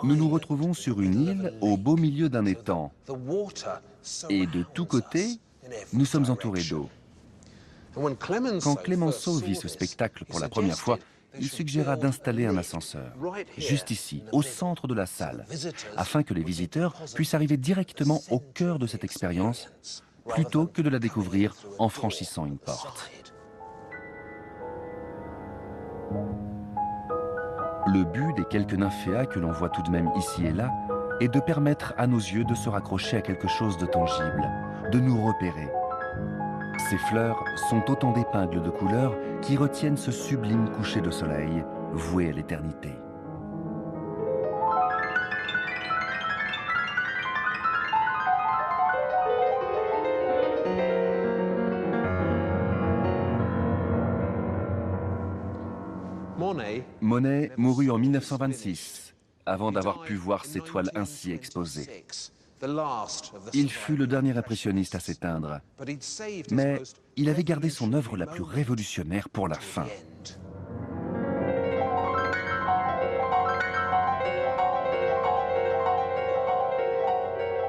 Nous nous retrouvons sur une île au beau milieu d'un étang, et de tous côtés, nous sommes entourés d'eau. Quand Clemenceau vit ce spectacle pour la première fois, il suggéra d'installer un ascenseur, juste ici, au centre de la salle, afin que les visiteurs puissent arriver directement au cœur de cette expérience, plutôt que de la découvrir en franchissant une porte. Le but des quelques nymphéas que l'on voit tout de même ici et là est de permettre à nos yeux de se raccrocher à quelque chose de tangible, de nous repérer. Ces fleurs sont autant d'épingles de couleurs qui retiennent ce sublime coucher de soleil voué à l'éternité. Monet mourut en 1926, avant d'avoir pu voir ses toiles ainsi exposées. Il fut le dernier impressionniste à s'éteindre, mais il avait gardé son œuvre la plus révolutionnaire pour la fin.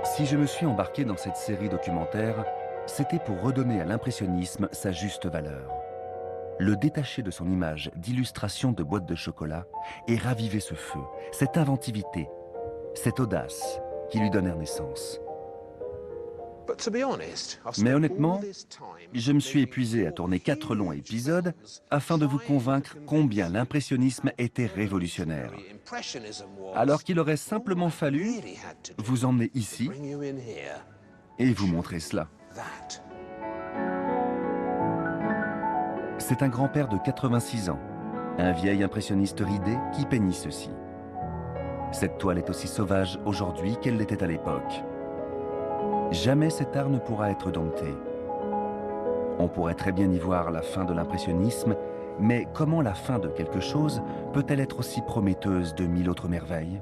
Si je me suis embarqué dans cette série documentaire, c'était pour redonner à l'impressionnisme sa juste valeur. Le détacher de son image d'illustration de boîtes de chocolat et raviver ce feu, cette inventivité, cette audace qui lui donnèrent naissance. Mais honnêtement, je me suis épuisé à tourner 4 longs épisodes afin de vous convaincre combien l'impressionnisme était révolutionnaire. Alors qu'il aurait simplement fallu vous emmener ici et vous montrer cela. C'est un grand-père de 86 ans, un vieil impressionniste ridé qui peignit ceci. Cette toile est aussi sauvage aujourd'hui qu'elle l'était à l'époque. Jamais cet art ne pourra être dompté. On pourrait très bien y voir la fin de l'impressionnisme, mais comment la fin de quelque chose peut-elle être aussi prometteuse de 1000 autres merveilles ?